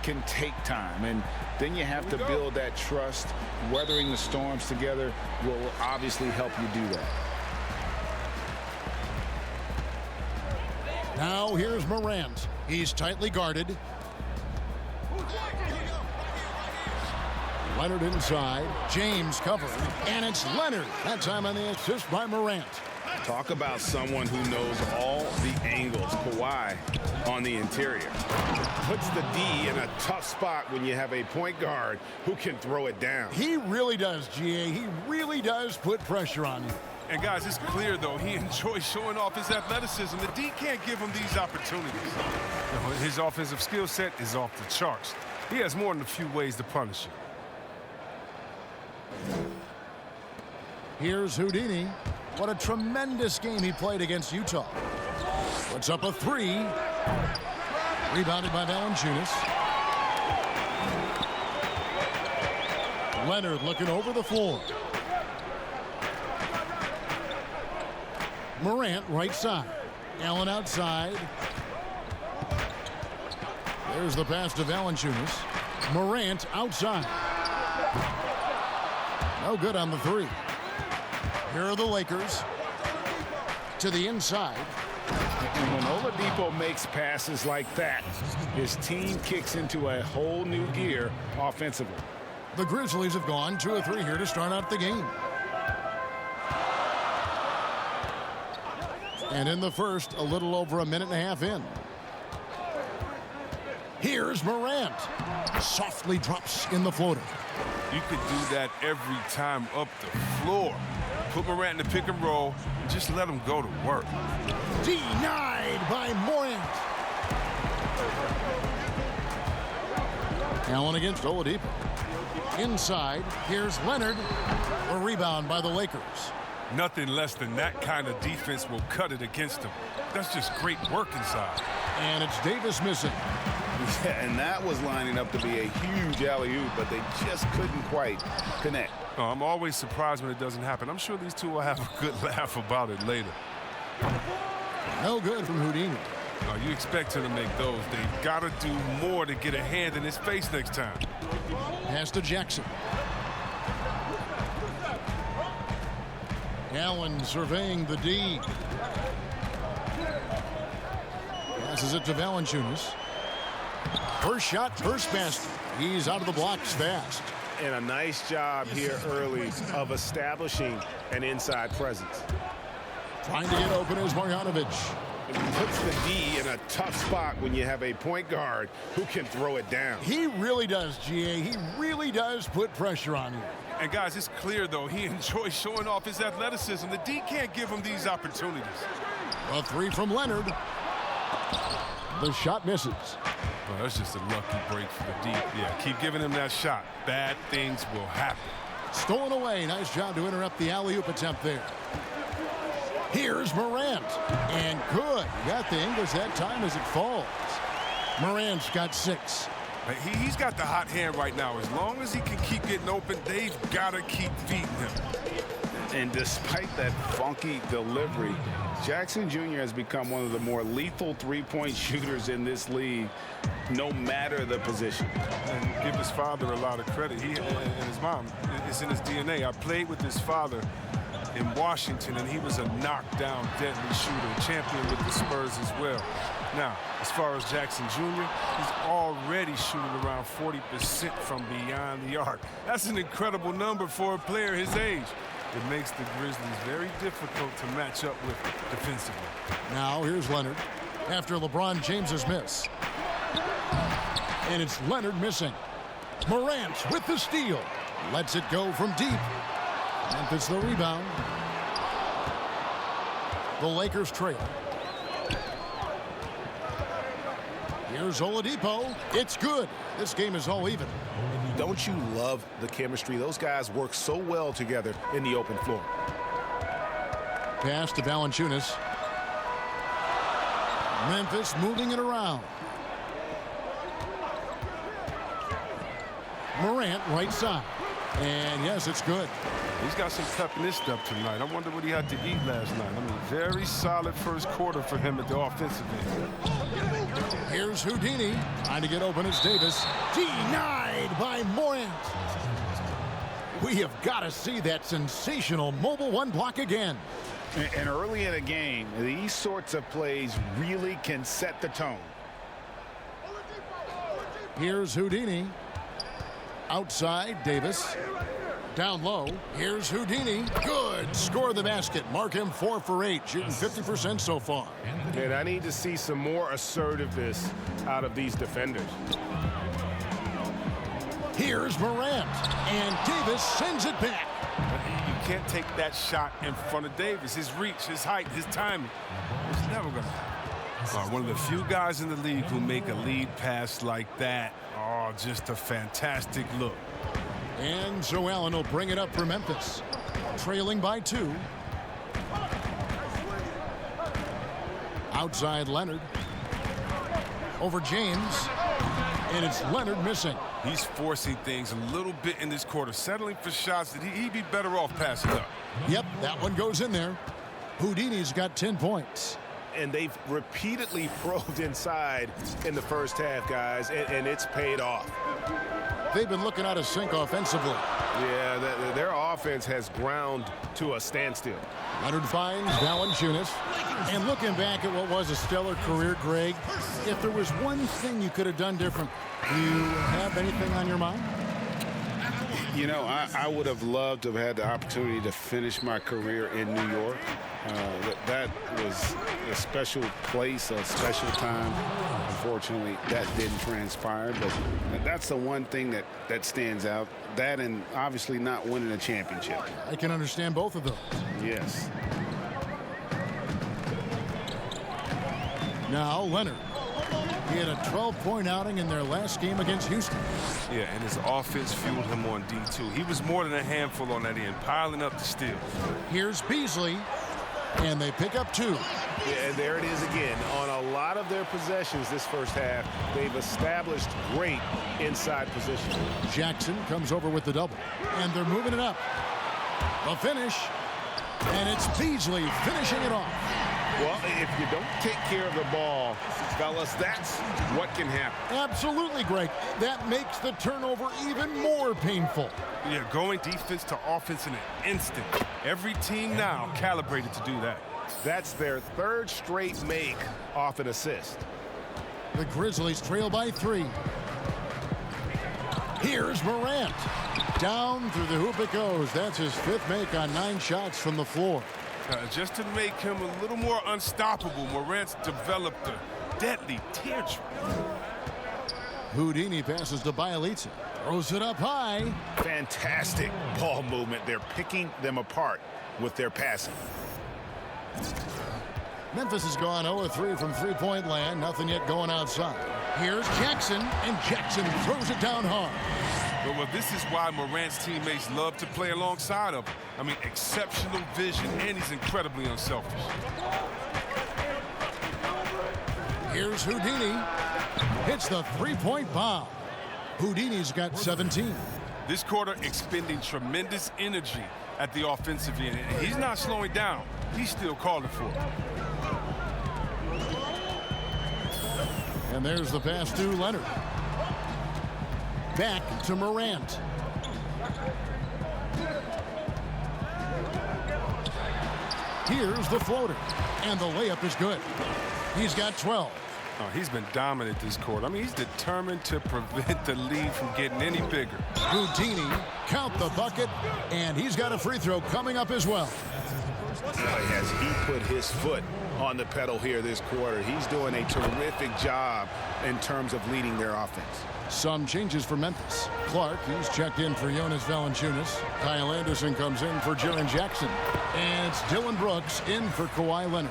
can take time, and then you have to build that trust. Weathering the storms together will obviously help you do that. Now here's Morant. He's tightly guarded. Leonard inside. James covering. And it's Leonard. That time on the assist by Morant. Talk about someone who knows all the angles. Kawhi on the interior. Puts the D in a tough spot when you have a point guard who can throw it down. He really does, GA. He really does put pressure on you. And guys, it's clear, though, he enjoys showing off his athleticism. The D can't give him these opportunities. His offensive skill set is off the charts. He has more than a few ways to punish you. Here's Houdini. What a tremendous game he played against Utah. Puts up a three. Rebounded by Valanciunas. Leonard looking over the floor. Morant right side. Allen outside. There's the pass to Valanciunas. Morant outside. No good on the three. Here are the Lakers. To the inside. And when Oladipo makes passes like that, his team kicks into a whole new gear offensively. The Grizzlies have gone 2 of 3 here to start out the game. And in the first, a little over a minute and a half in. Here's Morant. Softly drops in the floater. You could do that every time up the floor. Put Morant in the pick and roll and just let him go to work. Denied by Morant. Allen against Oladipo. Inside, here's Leonard. A rebound by the Lakers. Nothing less than that kind of defense will cut it against them. That's just great work inside. And it's Davis missing. Yeah, and that was lining up to be a huge alley-oop, but they just couldn't quite connect. Oh, I'm always surprised when it doesn't happen. I'm sure these two will have a good laugh about it later. No good from Houdini. Oh, you expect him to make those. They've got to do more to get a hand in his face next time. Pass to Jackson. Allen surveying the D. Passes it to Valanciunas. First shot, first basket. He's out of the blocks fast. And a nice job here early of establishing an inside presence. Trying to get open is Marjanovic. It puts the D in a tough spot when you have a point guard who can throw it down. He really does, GA. He really does put pressure on you. And guys, it's clear, though, he enjoys showing off his athleticism. The D can't give him these opportunities. A three from Leonard. The shot misses. Well, that's just a lucky break for the D. Yeah, keep giving him that shot. Bad things will happen. Stolen away. Nice job to interrupt the alley-oop attempt there. Here's Morant. And good. Got the English that time as it falls. Morant's got 6. He's got the hot hand right now. As long as he can keep getting open, they've got to keep feeding him. And despite that funky delivery, Jackson Jr. has become one of the more lethal three-point shooters in this league, no matter the position. And give his father a lot of credit. He and his mom, it's in his DNA. I played with his father in Washington, and he was a knockdown, deadly shooter, champion with the Spurs as well. Now, as far as Jackson Jr., he's already shooting around 40% from beyond the arc. That's an incredible number for a player his age. It makes the Grizzlies very difficult to match up with defensively. Now here's Leonard after LeBron James's miss. And it's Leonard missing. Morant with the steal. Lets it go from deep. Memphis the rebound. The Lakers trail. Here's Oladipo. It's good. This game is all even. Don't you love the chemistry? Those guys work so well together in the open floor. Pass to Valanciunas. Memphis moving it around. Morant right side. And yes, it's good. He's got some pep in his step tonight. I wonder what he had to eat last night. I mean, very solid first quarter for him at the offensive end. Here's Houdini trying to get open. It's Davis. Denied by Morant. We have got to see that sensational mobile one block again. And early in a game, these sorts of plays really can set the tone. Here's Houdini. Outside, Davis. Down low. Here's Houdini. Good. Score the basket. Mark him 4 for 8. Shooting 50% so far. And I need to see some more assertiveness out of these defenders. Here's Morant. And Davis sends it back. You can't take that shot in front of Davis. His reach, his height, his timing. It's never going to happen. One of the few guys in the league who make a lead pass like that. Oh, just a fantastic look. And Joe Allen will bring it up for Memphis. Trailing by 2. Outside Leonard. Over James. And it's Leonard missing. He's forcing things a little bit in this quarter, settling for shots that he'd be better off passing up. Yep, that one goes in there. Houdini's got 10 points. And they've repeatedly probed inside in the first half, guys, and it's paid off. They've been looking out of sync offensively. Yeah, their offense has ground to a standstill. Leonard finds Valanciunas. And looking back at what was a stellar career, Greg, if there was one thing you could have done different, do you have anything on your mind? You know, I would have loved to have had the opportunity to finish my career in New York. That was a special place, a special time. Unfortunately, that didn't transpire, but that's the one thing that stands out. That and obviously not winning a championship. I can understand both of those. Yes. Now Leonard. He had a 12-point outing in their last game against Houston. Yeah, and his offense fueled him on D2. He was more than a handful on that end, piling up the steals. Here's Beasley, and they pick up 2. Yeah, and there it is again. On a lot of their possessions this first half, they've established great inside position. Jackson comes over with the double, and they're moving it up. The finish, and it's Beasley finishing it off. Well, if you don't take care of the ball, fellas, that's what can happen. Absolutely, Greg. That makes the turnover even more painful. Yeah, going defense to offense in an instant. Every team now calibrated to do that. That's their 3rd straight make off an assist. The Grizzlies trail by 3. Here's Morant. Down through the hoop it goes. That's his 5th make on 9 shots from the floor. Just to make him a little more unstoppable, Morant's developed a deadly teardrop. Houdini passes to Bielitsa. Throws it up high. Fantastic ball movement. They're picking them apart with their passing. Memphis has gone 0-3 from three-point land. Nothing yet going outside. Here's Jackson, and Jackson throws it down hard. Well, this is why Morant's teammates love to play alongside of him. I mean, exceptional vision, and he's incredibly unselfish. Here's Houdini. Hits the three-point bomb. Houdini's got 17. This quarter expending tremendous energy at the offensive end. He's not slowing down. He's still calling for it. And there's the pass to Leonard. Back to Morant. Here's the floater. And the layup is good. He's got 12. Oh, he's been dominant this quarter. I mean, he's determined to prevent the lead from getting any bigger. Houdini, count the bucket, and he's got a free throw coming up as well. As he put his foot on the pedal here this quarter, he's doing a terrific job in terms of leading their offense. Some changes for Memphis. Clark, he's checked in for Jonas Valanciunas. Kyle Anderson comes in for Jaren Jackson. And it's Dylan Brooks in for Kawhi Leonard.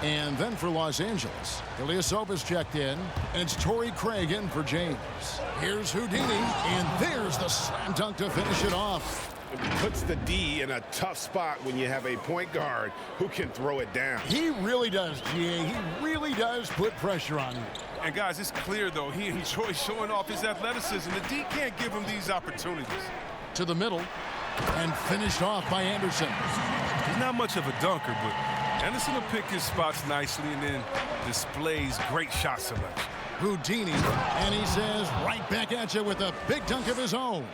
And then for Los Angeles, Ilyasova's checked in, and it's Torrey Craig in for James. Here's Houdini, and there's the slam dunk to finish it off. It puts the D in a tough spot when you have a point guard who can throw it down. He really does, GA. He really does put pressure on him. And guys, it's clear, though, he enjoys showing off his athleticism. The D can't give him these opportunities. To the middle. And finished off by Anderson. He's not much of a dunker, but Anderson will pick his spots nicely and then displays great shot selection. Houdini, and he says right back at you with a big dunk of his own.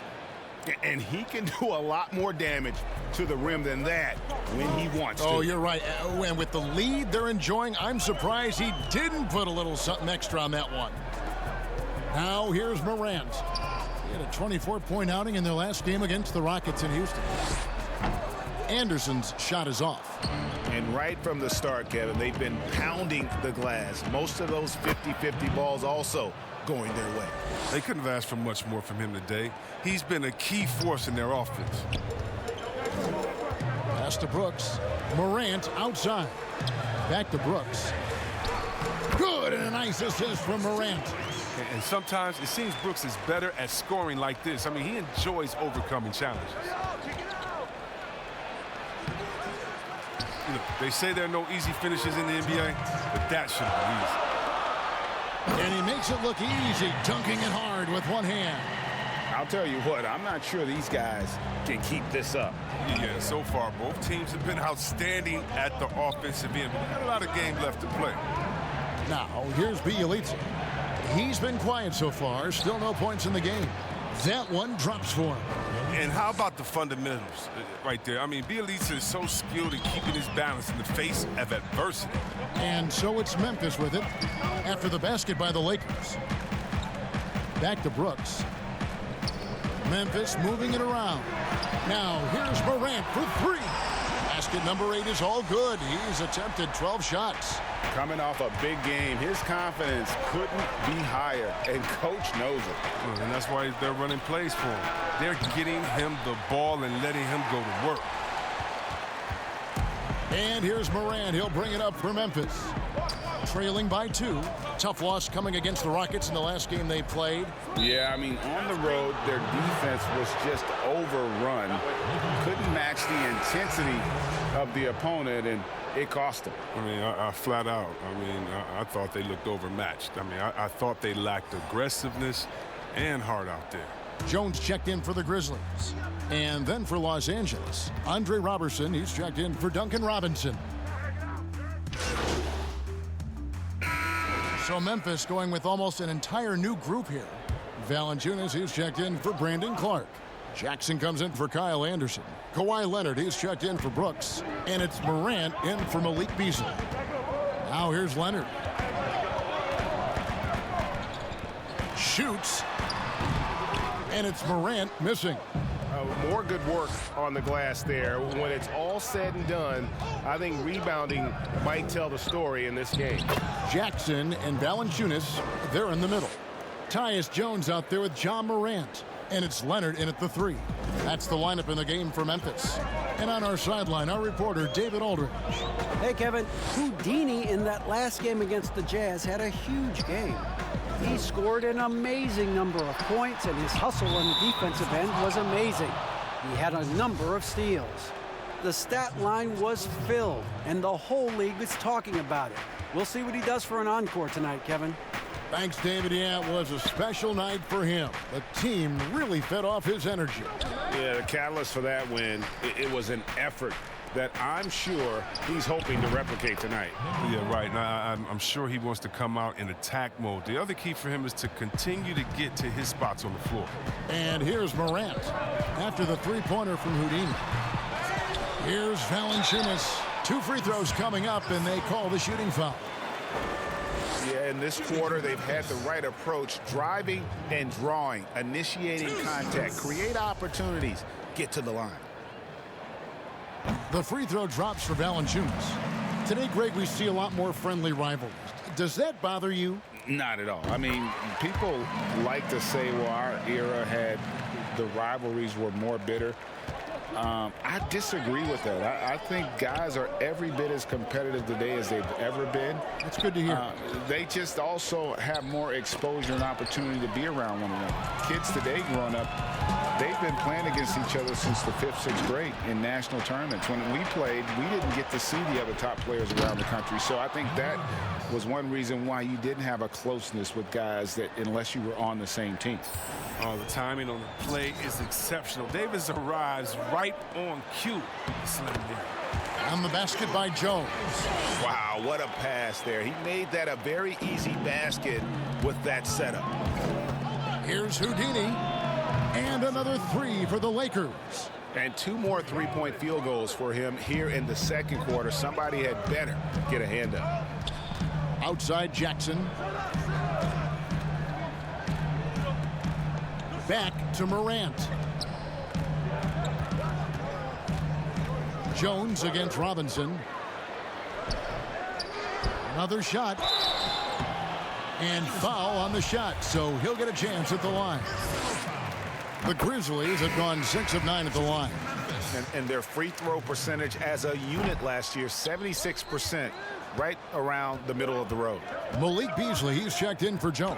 And he can do a lot more damage to the rim than that when he wants to. Oh, you're right. And with the lead they're enjoying, I'm surprised he didn't put a little something extra on that one. Now here's Morant. He had a 24-point outing in their last game against the Rockets in Houston. Anderson's shot is off. And right from the start, Kevin, they've been pounding the glass. Most of those 50-50 balls also going their way. They couldn't have asked for much more from him today. He's been a key force in their offense. Pass to Brooks. Morant outside. Back to Brooks. Good, and a nice assist from Morant. And sometimes it seems Brooks is better at scoring like this. I mean, he enjoys overcoming challenges. You know, they say there are no easy finishes in the NBA, but that should be easy. And he makes it look easy, dunking it hard with one hand. I'll tell you what, I'm not sure these guys can keep this up. Yeah, so far both teams have been outstanding at the offensive end, but we've got a lot of game left to play. Now, here's Bielitsa. He's been quiet so far, still no points in the game. That one drops for him. And how about the fundamentals right there? I mean, Bielitsa is so skilled in keeping his balance in the face of adversity. And so it's Memphis with it after the basket by the Lakers. Back to Brooks. Memphis moving it around. Now here's Morant for three. Basket number 8 is all good. He's attempted 12 shots. Coming off a big game, his confidence couldn't be higher, and coach knows it. And that's why they're running plays for him. They're getting him the ball and letting him go to work. And here's Morant. He'll bring it up for Memphis. Trailing by 2. Tough loss coming against the Rockets in the last game they played. Yeah, I mean, on the road, their defense was just overrun. Couldn't match the intensity of the opponent, and it cost them. I mean, I flat out, I thought they looked overmatched. I mean, I thought they lacked aggressiveness and heart out there. Jones checked in for the Grizzlies. And then for Los Angeles, Andre Robertson, he's checked in for Duncan Robinson. So Memphis going with almost an entire new group here. Valanciunas, he's checked in for Brandon Clark. Jackson comes in for Kyle Anderson. Kawhi Leonard, he's checked in for Brooks. And it's Morant in for Malik Beasley. Now here's Leonard. Shoots. And it's Morant missing. More good work on the glass there. When it's all said and done, I think rebounding might tell the story in this game. Jackson and Valanciunas, they're in the middle. Tyus Jones out there with John Morant. And it's Leonard in at the 3. That's the lineup in the game for Memphis. And on our sideline, our reporter, David Aldridge. Hey, Kevin. Houdini in that last game against the Jazz had a huge game. He scored an amazing number of points, and his hustle on the defensive end was amazing. He had a number of steals. The stat line was filled, and the whole league was talking about it. We'll see what he does for an encore tonight, Kevin. Thanks, David. Yeah, it was a special night for him. The team really fed off his energy. Yeah, the catalyst for that win, it was an effort that I'm sure he's hoping to replicate tonight. Yeah, right. Now, I'm sure he wants to come out in attack mode. The other key for him is to continue to get to his spots on the floor. And here's Morant after the three-pointer from Houdini. Here's Valanciunas. 2 free throws coming up, and they call the shooting foul. Yeah, in this quarter, they've had the right approach, driving and drawing, initiating contact, create opportunities, get to the line. The free throw drops for Valanciunas. Today, Greg, we see a lot more friendly rivalries. Does that bother you? Not at all. I mean, people like to say, well, our era had the rivalries were more bitter. I disagree with that. I think guys are every bit as competitive today as they've ever been. That's good to hear. They just also have more exposure and opportunity to be around one another. kids today growing up, they've been playing against each other since the 5th, 6th grade in national tournaments. When we played, we didn't get to see the other top players around the country. So I think that was one reason why you didn't have a closeness with guys that unless you were on the same team. Oh, the timing on the play is exceptional. Davis arrives right on cue. Slam down. On the basket by Jones. Wow, what a pass there. He made that a very easy basket with that setup. Here's Houdini. And another three for the Lakers. And 2 more three-point field goals for him here in the second quarter. Somebody had better get a hand up. Outside Jackson. Back to Morant. Jones against Robinson. Another shot. And foul on the shot, so he'll get a chance at the line. The Grizzlies have gone 6 of 9 at the line. And their free throw percentage as a unit last year, 76%, right around the middle of the road. Malik Beasley, he's checked in for Jones.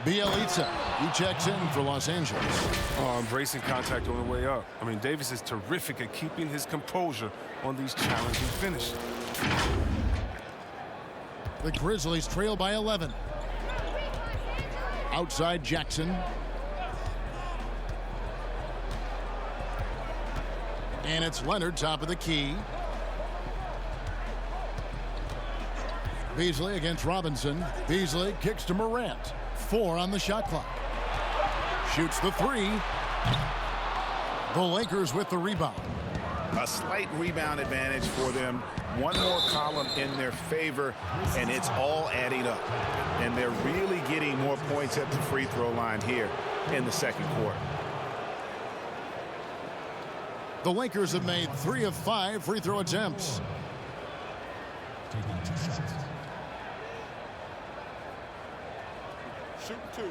Bielitsa, he checks in for Los Angeles. Oh, embracing contact on the way up. I mean, Davis is terrific at keeping his composure on these challenging finishes. The Grizzlies trail by 11. Outside Jackson. And it's Leonard, top of the key. Beasley against Robinson. Beasley kicks to Morant. 4 on the shot clock. Shoots the 3. The Lakers with the rebound. A slight rebound advantage for them. One more column in their favor, and it's all adding up. And they're really getting more points at the free throw line here in the second quarter. The Lakers have made 3 of 5 free throw attempts. Shoot 2.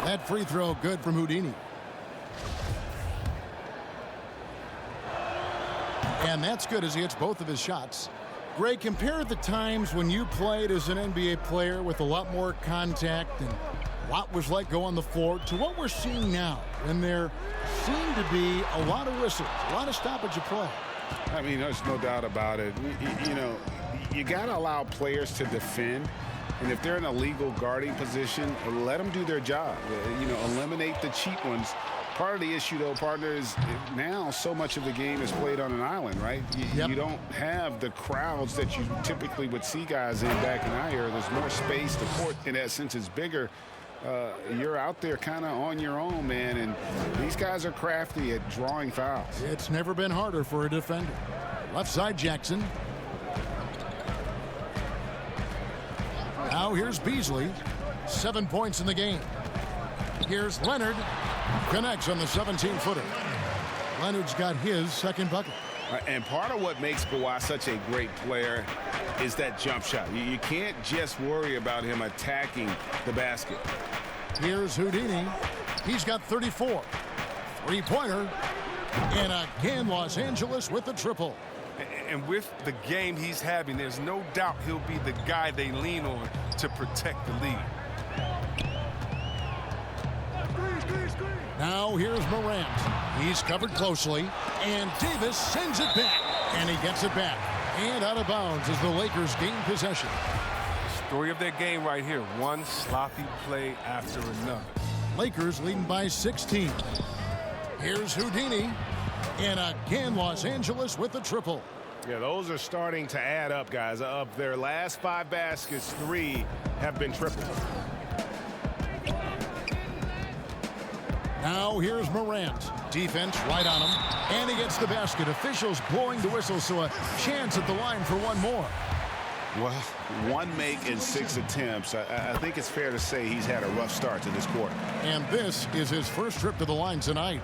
That free throw good from Houdini. And that's good as he hits both of his shots. Greg, compare the times when you played as an NBA player with a lot more contact and what was like go on the floor to what we're seeing now, when there seem to be a lot of whistles, a lot of stoppage of play. I mean, there's no doubt about it. You know, you got to allow players to defend. And if they're in a legal guarding position, let them do their job. You know, eliminate the cheap ones. Part of the issue, though, partner, is now so much of the game is played on an island, right? You don't have the crowds that you typically would see guys in back in our era. There's more space. The court, in that sense, is bigger. You're out there kind of on your own, man, and these guys are crafty at drawing fouls. It's never been harder for a defender. Left side Jackson. Now here's Beasley. 7 points in the game. Here's Leonard. Connects on the 17-footer. Leonard's got his second bucket. And part of what makes Kawhi such a great player is that jump shot. You can't just worry about him attacking the basket. Here's Houdini. He's got 34. Three-pointer. And again, Los Angeles with the triple. And with the game he's having, there's no doubt he'll be the guy they lean on to protect the lead. Now here's Morant. He's covered closely. And Davis sends it back. And he gets it back. And out of bounds as the Lakers gain possession. Story of their game right here. One sloppy play after another. Lakers leading by 16. Here's Houdini. And again, Los Angeles with the triple. Yeah, those are starting to add up, guys. Of their last 5 baskets, 3 have been triples. Now here's Morant. Defense right on him. And he gets the basket. Officials blowing the whistle, so a chance at the line for one more. Well, 1 make in 6 attempts. I think it's fair to say he's had a rough start to this quarter. And this is his first trip to the line tonight.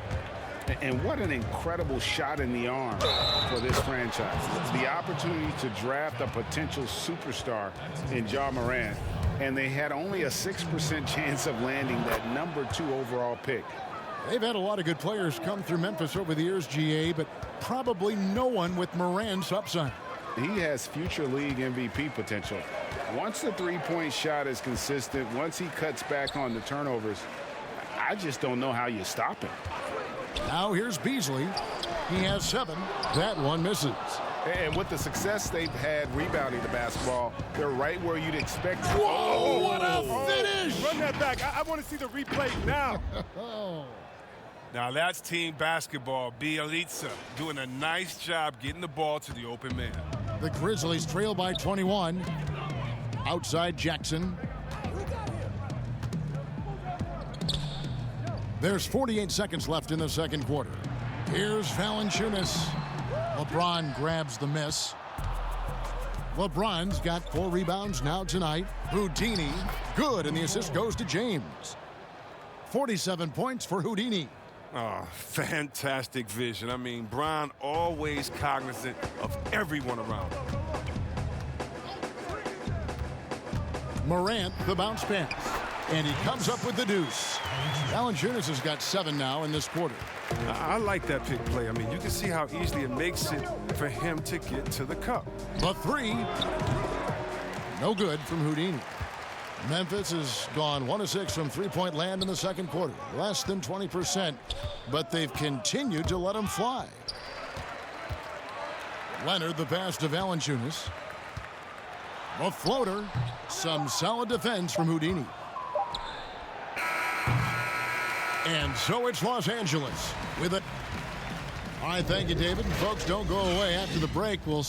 And what an incredible shot in the arm for this franchise. The opportunity to draft a potential superstar in Ja Morant, and they had only a 6% chance of landing that number 2 overall pick. They've had a lot of good players come through Memphis over the years, GA, but probably no one with Morant's upside. he has future league MVP potential. Once the three-point shot is consistent, once he cuts back on the turnovers, I just don't know how you stop him. Now here's Beasley. He has 7. That one misses. And with the success they've had rebounding the basketball, they're right where you'd expect. Whoa, what a finish! Run that back. I want to see the replay now. Now that's team basketball. Bielitsa doing a nice job getting the ball to the open man. The Grizzlies trail by 21. Outside Jackson. There's 48 seconds left in the second quarter. Here's Valanciunas. LeBron grabs the miss. LeBron's got 4 rebounds now tonight. Houdini, good, and the assist goes to James. 47 points for Houdini. Oh, fantastic vision. I mean, Bron always cognizant of everyone around him. Morant, the bounce pass. And he comes up with the deuce. Valanciunas has got 7 now in this quarter. I like that pick play. I mean, you can see how easily it makes it for him to get to the cup. The 3. No good from Houdini. Memphis has gone 1 of 6 from three-point land in the second quarter. Less than 20%, but they've continued to let him fly. Leonard, the pass to Valanciunas. The floater. Some solid defense from Houdini. And so it's Los Angeles with it. All right, thank you, David. Folks, don't go away. After the break, we'll...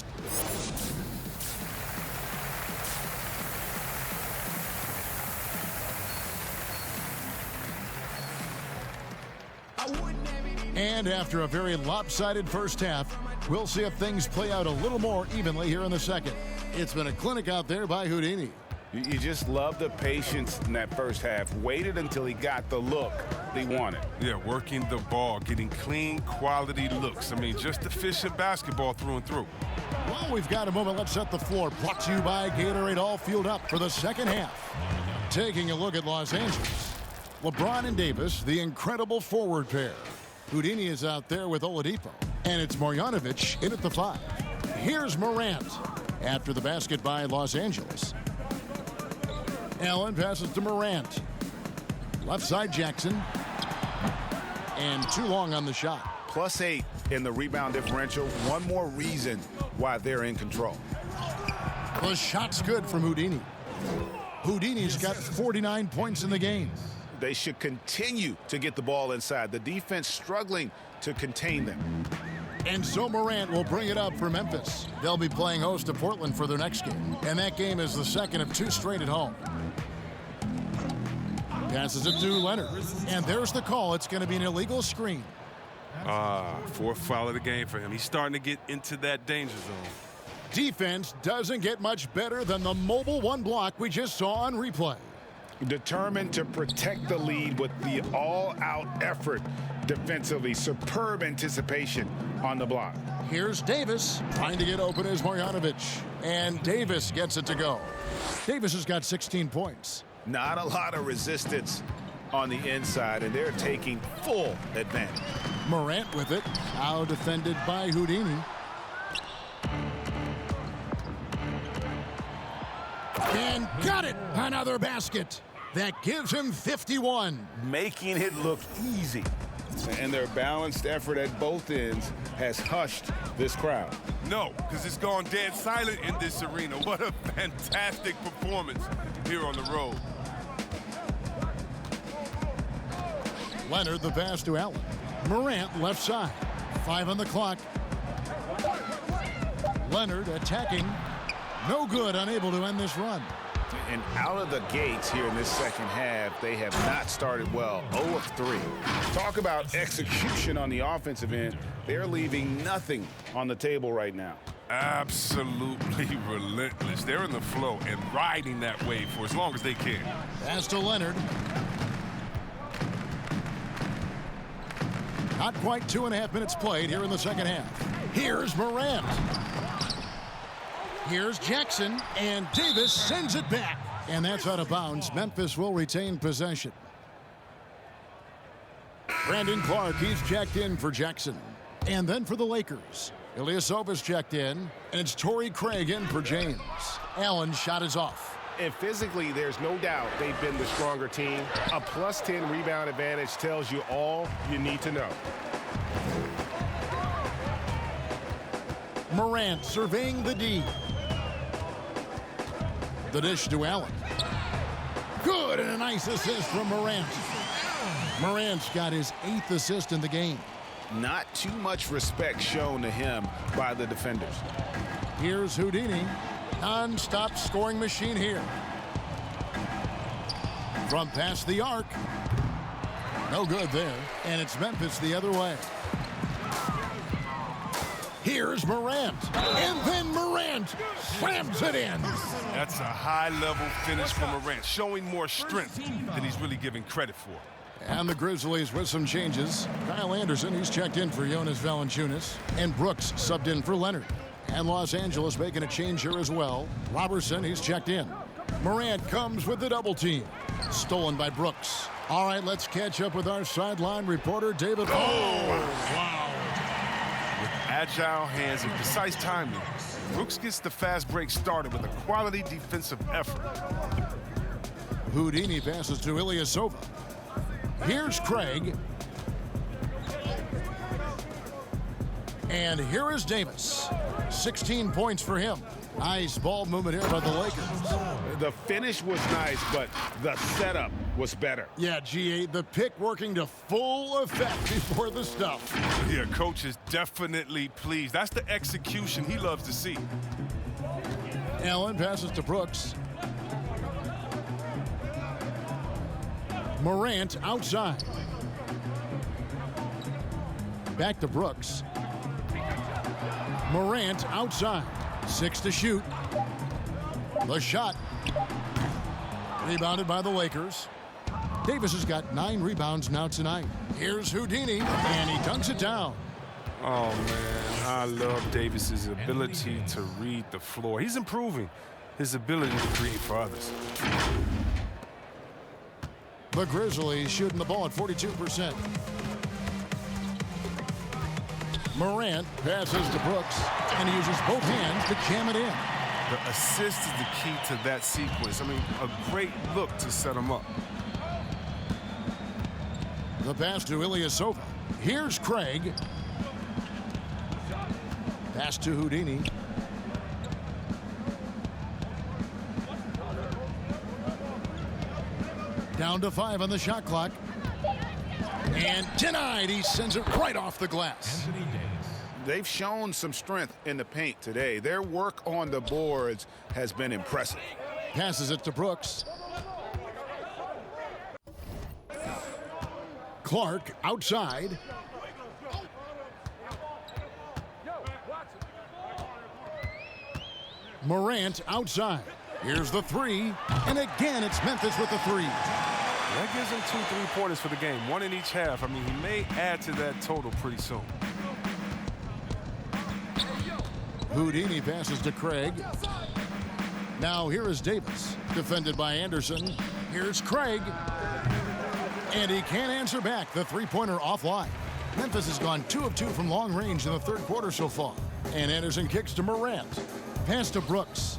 And after a very lopsided first half, we'll see if things play out a little more evenly here in the second. It's been a clinic out there by Houdini. You just love the patience in that first half. Waited until he got the look he wanted. Yeah, working the ball, getting clean, quality looks. I mean, just efficient basketball through and through. Well, we've got a moment. Let's set the floor. Brought to you by Gatorade, all fueled up for the second half. Taking a look at Los Angeles. LeBron and Davis, the incredible forward pair. Houdini is out there with Oladipo. And it's Marjanovic in at the 5. Here's Morant after the basket by Los Angeles. Allen passes to Morant. Left side Jackson. And too long on the shot. +8 in the rebound differential. One more reason why they're in control. The shot's good from Houdini. Houdini's got 49 points in the game. They should continue to get the ball inside. The defense struggling to contain them. And so Morant will bring it up for Memphis. They'll be playing host to Portland for their next game. And that game is the second of 2 straight at home. Passes it to Leonard. And there's the call. It's going to be an illegal screen. 4th foul of the game for him. He's starting to get into that danger zone. Defense doesn't get much better than the mobile 1 block we just saw on replay. Determined to protect the lead with the all-out effort defensively. Superb anticipation on the block. Here's Davis trying to get open as Marjanovic. And Davis gets it to go. Davis has got 16 points. Not a lot of resistance on the inside, and they're taking full advantage. Morant with it. Now defended by Houdini. And got it. Another basket. That gives him 51. Making it look easy. And their balanced effort at both ends has hushed this crowd. No, because it's gone dead silent in this arena. What a fantastic performance here on the road. Leonard, the pass to Allen. Morant, left side. 5 on the clock. Leonard attacking. No good, unable to end this run. And out of the gates here in this second half, they have not started well. 0 of 3. Talk about execution on the offensive end. They're leaving nothing on the table right now. Absolutely relentless. They're in the flow and riding that wave for as long as they can. Pass to Leonard. Not quite 2.5 minutes played here in the second half. Here's Morant. Here's Jackson, and Davis sends it back. And that's out of bounds. Memphis will retain possession. Brandon Clark, he's checked in for Jackson. And then for the Lakers, Ilyasova's checked in, and it's Torrey Craig in for James. Allen's shot is off. And physically, there's no doubt they've been the stronger team. A +10 rebound advantage tells you all you need to know. Morant surveying the D. The dish to Allen. Good, and a nice assist from Morant. Morant's got his 8th assist in the game. Not too much respect shown to him by the defenders. Here's Houdini. Non-stop scoring machine here. From past the arc. No good there. And it's Memphis the other way. Here's Morant. And then Morant slams it in. That's a high-level finish from Morant, showing more strength than he's really given credit for. And the Grizzlies with some changes. Kyle Anderson, he's checked in for Jonas Valanciunas. And Brooks subbed in for Leonard. And Los Angeles making a change here as well. Robertson, he's checked in. Morant comes with the double team. Stolen by Brooks. All right, let's catch up with our sideline reporter, David. Oh, wow. With agile hands and precise timing, Brooks gets the fast break started with a quality defensive effort. Houdini passes to Ilyasova. Here's Craig. And here is Davis. 16 points for him. Nice ball movement here by the Lakers. The finish was nice, but the setup was better. Yeah, GA, the pick working to full effect before the stuff. Yeah, coach is definitely pleased. That's the execution he loves to see. Allen passes to Brooks. Morant outside. Back to Brooks. Morant outside. 6 to shoot. The shot. Rebounded by the Lakers. Davis has got 9 rebounds now tonight. Here's Houdini, and he dunks it down. Oh, man, I love Davis's ability to read the floor. He's improving his ability to create for others. The Grizzlies shooting the ball at 42%. Morant passes to Brooks, and he uses both hands to jam it in. The assist is the key to that sequence. I mean, a great look to set him up. The pass to Ilyasova. Here's Craig. Pass to Houdini. Down to 5 on the shot clock. And denied. He sends it right off the glass. They've shown some strength in the paint today. Their work on the boards has been impressive. Passes it to Brooks. Clark outside. Morant outside. Here's the 3. And again, it's Memphis with the 3. That gives him 2 3-pointers for the game, 1 in each half. I mean, he may add to that total pretty soon. Houdini passes to Craig. Now here is Davis, defended by Anderson. Here's Craig. And he can't answer back. The 3-pointer offline. Memphis has gone 2 of 2 from long range in the 3rd quarter so far. And Anderson kicks to Morant. Pass to Brooks.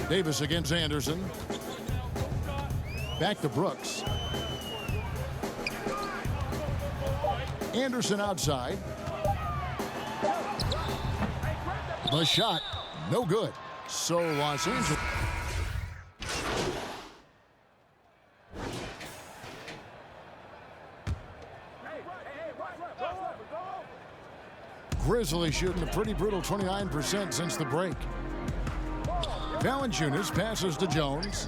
Davis against Anderson. Back to Brooks. Anderson outside. The shot, no good. So Los Angeles. Grizzlies shooting a pretty brutal 29% since the break. Valanciunas passes to Jones.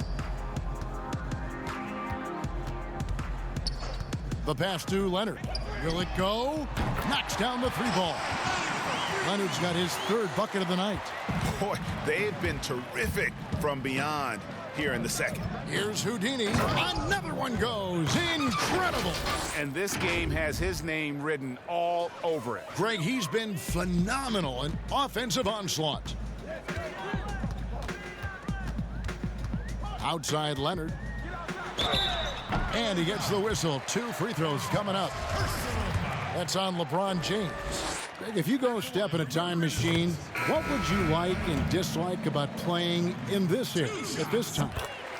The pass to Leonard. Will it go? Knocks down the 3-ball. Leonard's got his 3rd bucket of the night. Boy, they've been terrific from beyond here in the 2nd. Here's Houdini. Another one goes. Incredible. And this game has his name written all over it. Greg, he's been phenomenal in offensive onslaught. Outside Leonard. And he gets the whistle. 2 free throws coming up. That's on LeBron James. Greg, if you go step in a time machine, what would you like and dislike about playing in this area at this time?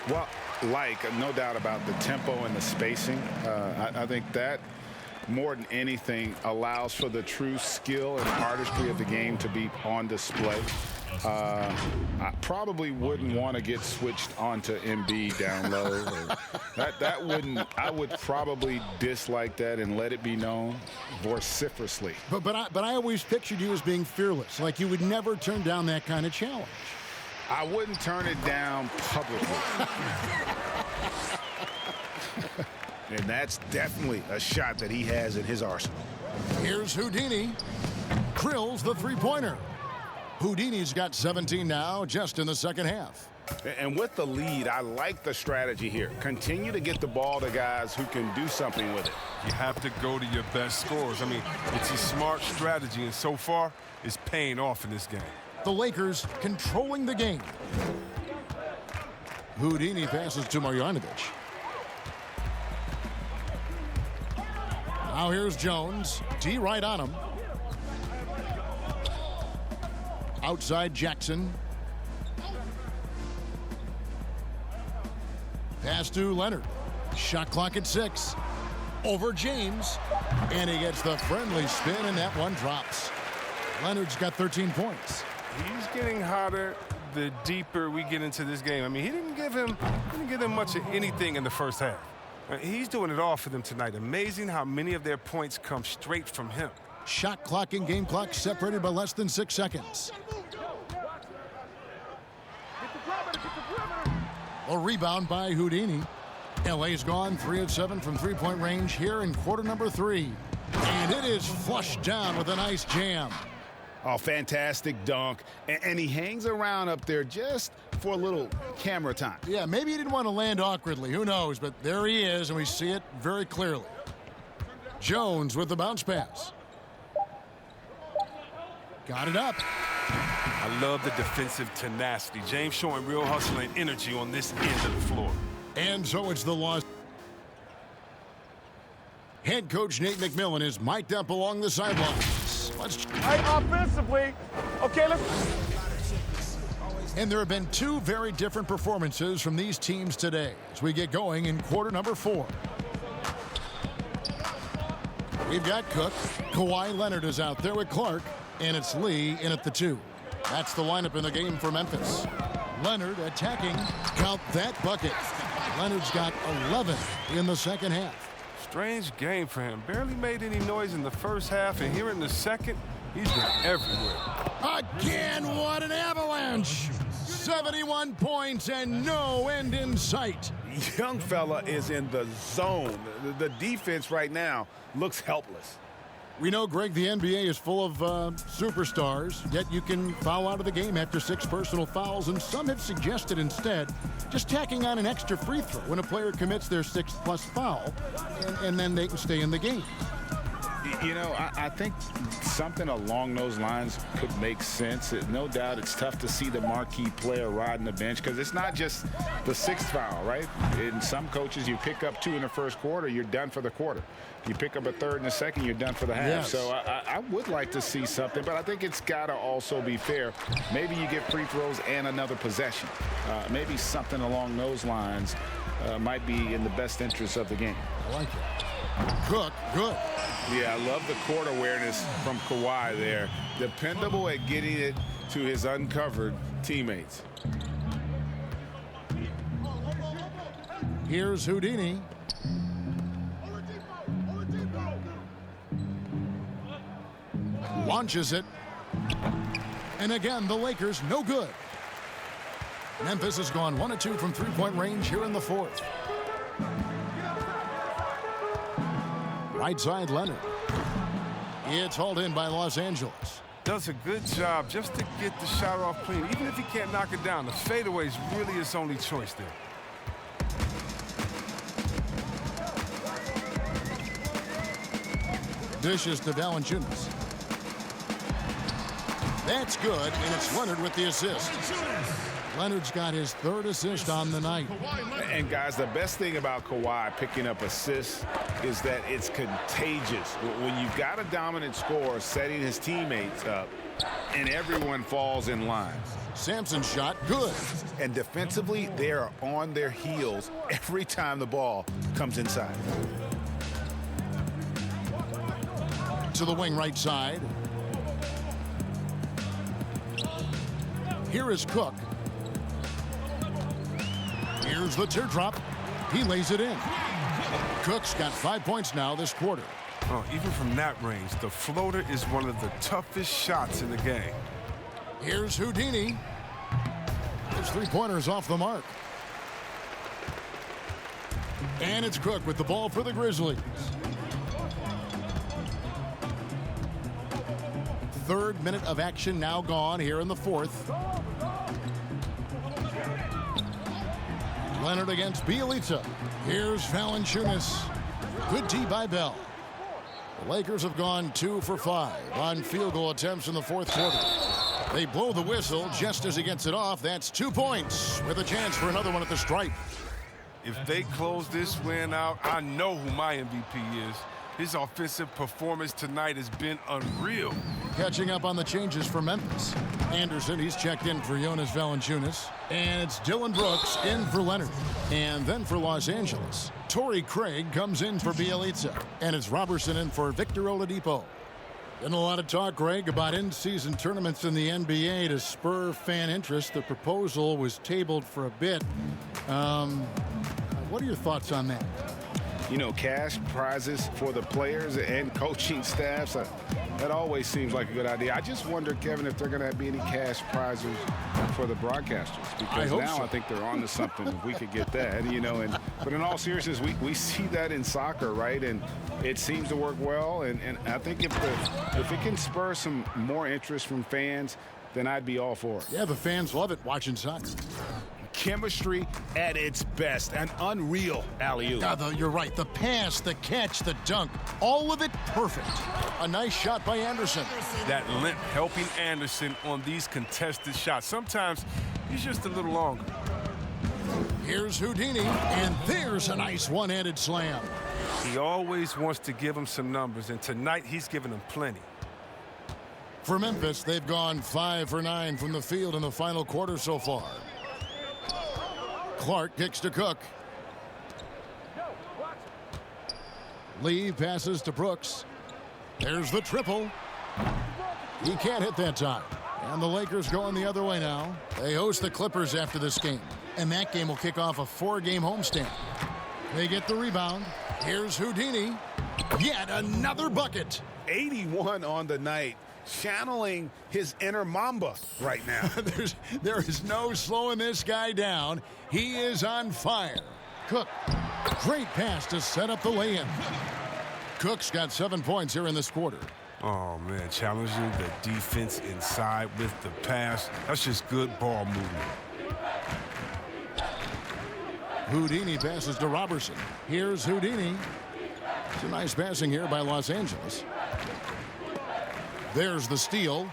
Well, no doubt about the tempo and the spacing. I think that more than anything allows for the true skill and artistry of the game to be on display. I probably wouldn't want to get switched onto Embiid down low. That wouldn't. I would probably dislike that and let it be known vociferously. But I always pictured you as being fearless, like you would never turn down that kind of challenge. I wouldn't turn it down publicly. And that's definitely a shot that he has in his arsenal. Here's Houdini. Drills the three-pointer. Houdini's got 17 now, just in the second half. And with the lead, I like the strategy here. Continue to get the ball to guys who can do something with it. You have to go to your best scorers. I mean, it's a smart strategy, and so far, it's paying off in this game. The Lakers controlling the game. Houdini passes to Marjanovic. Now here's Jones. D right on him. Outside Jackson. Pass to Leonard. Shot clock at 6. Over James. And he gets the friendly spin, and that one drops. Leonard's got 13 points. He's getting hotter the deeper we get into this game. I mean, he didn't give them much of anything in the first half. He's doing it all for them tonight. Amazing how many of their points come straight from him. Shot clock and game clock separated by less than 6 seconds. A rebound by Houdini. LA's gone 3 of 7 from three-point range here in quarter number 3. And it is flushed down with a nice jam. Oh, fantastic dunk. And he hangs around up there just for a little camera time. Yeah, maybe he didn't want to land awkwardly. Who knows? But there he is, and we see it very clearly. Jones with the bounce pass. Got it up. I love the defensive tenacity. James showing real hustle and energy on this end of the floor. And so it's the loss. Head coach Nate McMillan is mic'd up along the sidelines. Offensively, okay, And there have been 2 very different performances from these teams today as we get going in quarter number 4. We've got Cook. Kawhi Leonard is out there with Clark. And it's Lee in at the 2. That's the lineup in the game for Memphis. Leonard attacking. Count that bucket. Leonard's got 11 in the second half. Strange game for him. Barely made any noise in the first half, and here in the second, he's been everywhere. Again, what an avalanche! 71 points and no end in sight. Young fella is in the zone. The defense right now looks helpless. We know, Greg, the NBA is full of superstars, yet you can foul out of the game after 6 personal fouls, and some have suggested instead just tacking on an extra free throw when a player commits their 6th+ foul, and then they can stay in the game. You know, I think something along those lines could make sense. No doubt it's tough to see the marquee player riding the bench because it's not just the 6th foul, right? In some coaches, you pick up 2 in the first quarter, you're done for the quarter. You pick up a 3rd in the second, you're done for the half. Yes. So I would like to see something, but I think it's got to also be fair. Maybe you get free throws and another possession. Maybe something along those lines might be in the best interest of the game. I like it. Cook, good. Yeah, I love the court awareness from Kawhi there. Dependable at getting it to his uncovered teammates. Here's Houdini. Launches it. And again, the Lakers no good. Memphis has gone 1 of 2 from three-point range here in the 4th. Right side, Leonard. It's hauled in by Los Angeles. Does a good job just to get the shot off clean. Even if he can't knock it down, the fadeaway is really his only choice there. Dishes to Valanciunas. That's good, and it's Leonard with the assist. Leonard's got his 3rd assist on the night. And guys, the best thing about Kawhi picking up assists is that it's contagious. When you've got a dominant scorer setting his teammates up and everyone falls in line. Sampson's shot, good. And defensively, they are on their heels every time the ball comes inside. To the wing right side. Here is Cook. Here's the teardrop. He lays it in. Cook's got 5 points now this quarter. Oh, even from that range, the floater is one of the toughest shots in the game. Here's Houdini. His 3-pointers off the mark. And it's Cook with the ball for the Grizzlies. 3rd minute of action now gone here in the 4th. Leonard against Bielitsa. Here's Valanciunas. Good tee by Bell. The Lakers have gone 2 for 5 on field goal attempts in the 4th quarter. They blow the whistle just as he gets it off. That's 2 points with a chance for another one at the stripe. If they close this win out, I know who my MVP is. His offensive performance tonight has been unreal. Catching up on the changes for Memphis. Anderson, he's checked in for Jonas Valanciunas. And it's Dylan Brooks in for Leonard. And then for Los Angeles, Torrey Craig comes in for Bielitsa. And it's Robertson in for Victor Oladipo. Been a lot of talk, Greg, about in-season tournaments in the NBA to spur fan interest. The proposal was tabled for a bit. What are your thoughts on that? You know, cash prizes for the players and coaching staffs, that always seems like a good idea. I just wonder, Kevin, if they're going to be any cash prizes for the broadcasters. Because now I think they're on to something if we could get that, you know. But in all seriousness, we see that in soccer, right? And it seems to work well. And I think if it can spur some more interest from fans, then I'd be all for it. Yeah, the fans love it watching soccer. Chemistry at its best. An unreal alley-oop. You're right. The pass, the catch, the dunk, all of it perfect. A nice shot by Anderson. That limp helping Anderson on these contested shots. Sometimes he's just a little longer. Here's Houdini, and there's a nice one-handed slam. He always wants to give him some numbers, and tonight he's giving them plenty. For Memphis, they've gone 5 for 9 from the field in the final quarter so far. Clark kicks to Cook. Lee passes to Brooks. There's the triple. He can't hit that time. And the Lakers going the other way now. They host the Clippers after this game. And that game will kick off a 4-game homestand. They get the rebound. Here's Houdini. Yet another bucket. 81 on the night. Channeling his inner Mamba right now. There is no slowing this guy down. He is on fire. Cook, great pass to set up the lay-in. Cook's got 7 points here in this quarter. Oh, man, challenging the defense inside with the pass. That's just good ball movement. Houdini passes to Robertson. Here's Houdini. It's a nice passing here by Los Angeles. There's the steal.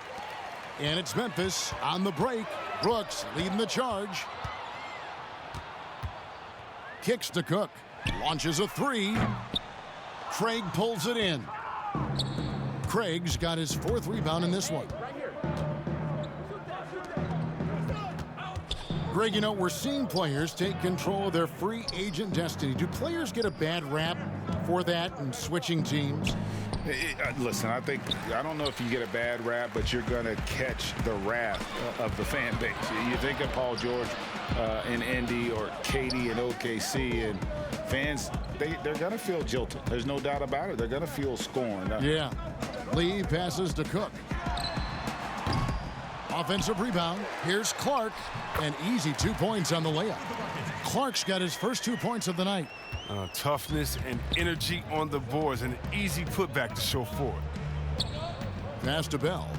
And it's Memphis on the break. Brooks leading the charge. Kicks to Cook. Launches a 3. Craig pulls it in. Craig's got his 4th rebound in this one. Greg, you know, we're seeing players take control of their free agent destiny. Do players get a bad rap for that and switching teams? Listen, I don't know if you get a bad rap, but you're going to catch the wrath of the fan base. You think of Paul George in Indy or Katie in OKC, and fans, they're going to feel jilted. There's no doubt about it. They're going to feel scorned. Yeah. Lee passes to Cook. Offensive rebound. Here's Clark. An easy 2 points on the layup. Clark's got his first 2 points of the night. Toughness and energy on the boards, and an easy putback to show for it. Pass to Bell.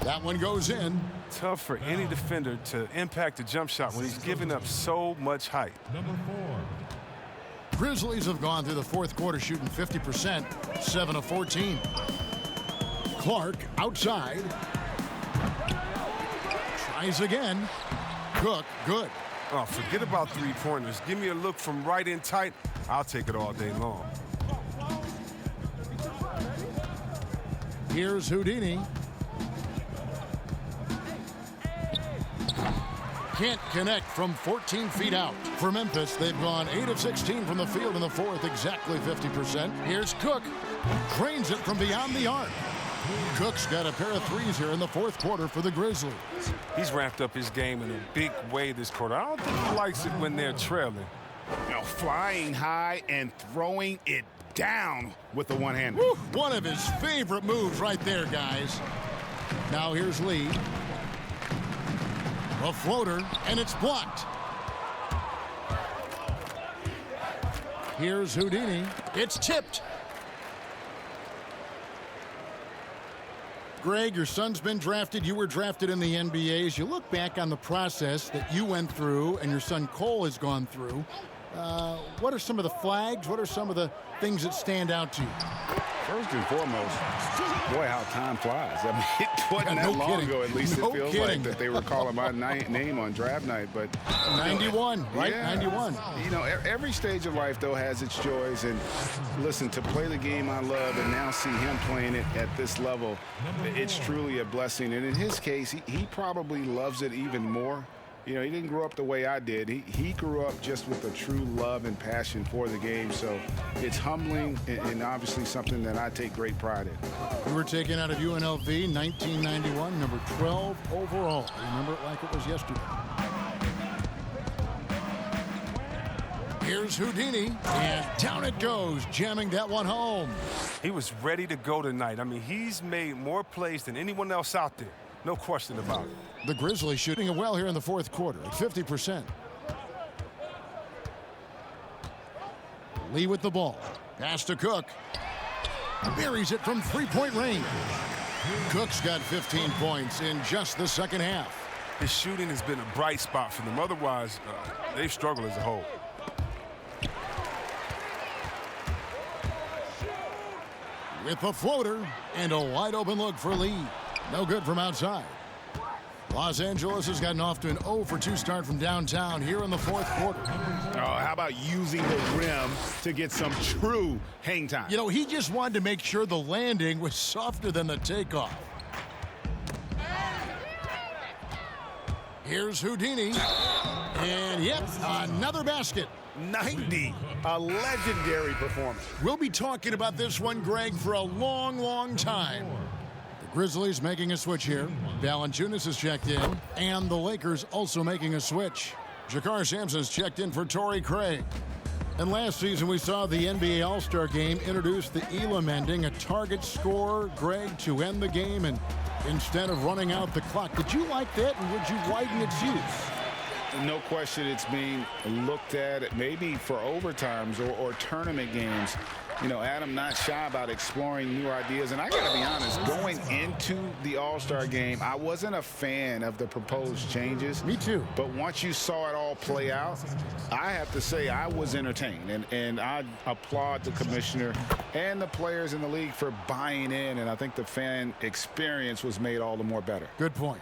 That one goes in. Tough for any defender to impact a jump shot when he's giving up so much height. Grizzlies have gone through the 4th quarter shooting 50%, 7 of 14. Clark outside. Tries again. Cook, good. Oh, forget about three-pointers. Give me a look from right in tight. I'll take it all day long. Here's Houdini. Can't connect from 14 feet out. For Memphis, they've gone 8 of 16 from the field in the fourth, exactly 50%. Here's Cook. Drains it from beyond the arc. Cook's got a pair of threes here in the fourth quarter for the Grizzlies. He's ramped up his game in a big way this quarter. I don't think he likes it when they're trailing. You know, flying high and throwing it down with the one-hander. One of his favorite moves right there, guys. Now here's Lee. A floater, and it's blocked. Here's Houdini. It's tipped. Greg, your son's been drafted. You were drafted in the NBA. As you look back on the process that you went through and your son Cole has gone through, what are some of the flags? What are some of the things that stand out to you? First and foremost, boy, how time flies. I mean, it wasn't that long ago, at least it feels like, that they were calling my name on draft night. But 91, right? Yeah. 91. You know, every stage of life, though, has its joys. And listen, to play the game I love and now see him playing it at this level, it's truly a blessing. And in his case, he probably loves it even more. You know, he didn't grow up the way I did. He grew up just with a true love and passion for the game. So it's humbling and obviously something that I take great pride in. You were taken out of UNLV 1991, number 12 overall. Remember it like it was yesterday. Here's Houdini, and down it goes, jamming that one home. He was ready to go tonight. I mean, he's made more plays than anyone else out there. No question about it. The Grizzlies shooting it well here in the fourth quarter at 50%. Lee with the ball. Pass to Cook. Buries it from three-point range. Cook's got 15 points in just the second half. His shooting has been a bright spot for them. Otherwise, they've struggled as a whole. With a floater and a wide-open look for Lee. No good from outside. Los Angeles has gotten off to an 0 for 2 start from downtown here in the fourth quarter. Oh, how about using the rim to get some true hang time? You know, he just wanted to make sure the landing was softer than the takeoff. Here's Houdini. And, yep, another basket. 90, a legendary performance. We'll be talking about this one, Greg, for a long, long time. Grizzlies making a switch here. Valanciunas has checked in, and the Lakers also making a switch. Jakar Sampson's checked in for Torrey Craig. And last season we saw the NBA All-Star Game introduce the Elam ending, a target score, Greg, to end the game, and instead of running out the clock. Did you like that, and would you widen its use? No question it's being looked at maybe for overtimes or tournament games. You know, Adam not shy about exploring new ideas. And I got to be honest, going into the All-Star game, I wasn't a fan of the proposed changes. Me too. But once you saw it all play out, I have to say I was entertained. And I applaud the commissioner and the players in the league for buying in. And I think the fan experience was made all the more better. Good point.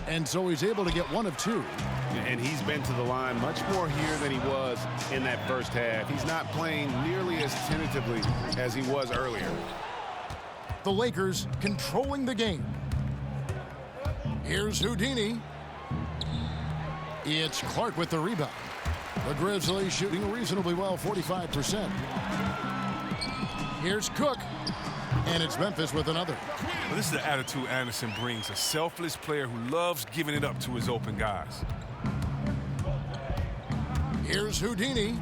And so he's able to get 1 of 2. And he's been to the line much more here than he was in that first half. He's not playing nearly as tentatively as he was earlier. The Lakers controlling the game. Here's Houdini. It's Clark with the rebound. The Grizzlies shooting reasonably well, 45%. Here's Cook. And it's Memphis with another. Well, this is the attitude Anderson brings, a selfless player who loves giving it up to his open guys. Here's Houdini,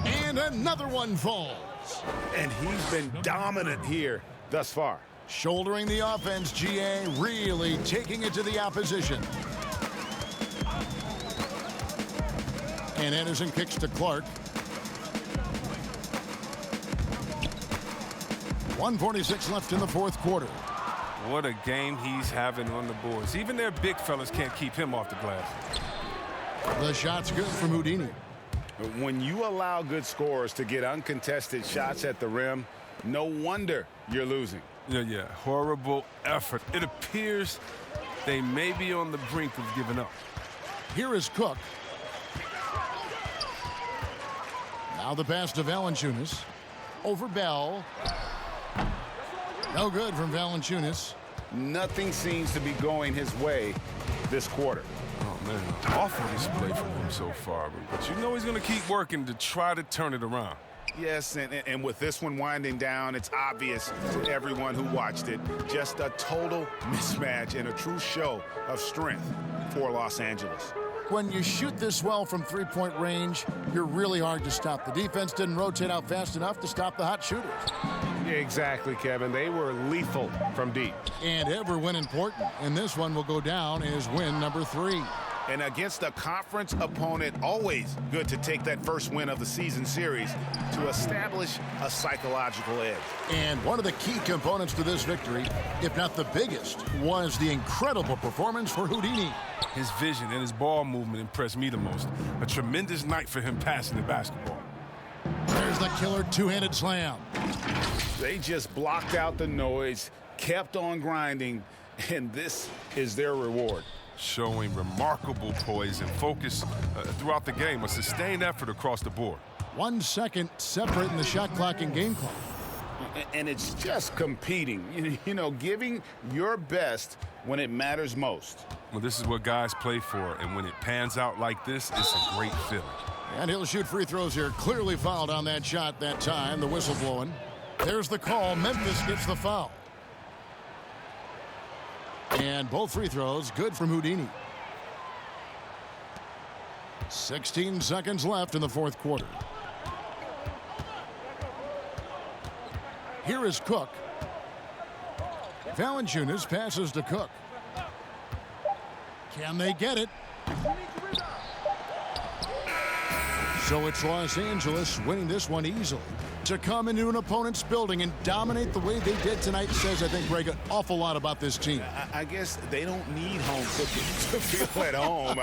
and another one falls. And he's been dominant here thus far. Shouldering the offense, GA really taking it to the opposition. And Anderson kicks to Clark. 1:46 left in the fourth quarter. What a game he's having on the boards. Even their big fellas can't keep him off the glass. The shot's good from Houdini. When you allow good scorers to get uncontested shots at the rim, no wonder you're losing. Yeah. Horrible effort. It appears they may be on the brink of giving up. Here is Cook. Now the pass to Valanciunas. Over Bell. No good from Valanciunas. Nothing seems to be going his way this quarter. Oh, man, awful display from him so far. But you know he's going to keep working to try to turn it around. Yes, and with this one winding down, it's obvious to everyone who watched it. Just a total mismatch and a true show of strength for Los Angeles. When you shoot this well from three-point range, you're really hard to stop. The defense didn't rotate out fast enough to stop the hot shooters. Yeah, exactly, Kevin. They were lethal from deep. And every win important. And this one will go down as win number 3. And against a conference opponent, always good to take that first win of the season series to establish a psychological edge. And one of the key components to this victory, if not the biggest, was the incredible performance for Houdini. His vision and his ball movement impressed me the most. A tremendous night for him passing the basketball. There's the killer two-handed slam. They just blocked out the noise, kept on grinding, and this is their reward. Showing remarkable poise and focus throughout the game. A sustained effort across the board. 1 second separating the shot clock and game clock. And it's just competing, you know, giving your best when it matters most. Well, this is what guys play for, and when it pans out like this, it's a great feeling. And he'll shoot free throws here. Clearly fouled on that shot that time. The whistle blowing. There's the call. Memphis gets the foul. And both free throws good from Houdini. 16 seconds left in the fourth quarter. Here is Cook. Valanciunas passes to Cook. Can they get it? So it's Los Angeles winning this one easily. To come into an opponent's building and dominate the way they did tonight says, I think, Greg, an awful lot about this team. I guess they don't need home cooking to feel at home.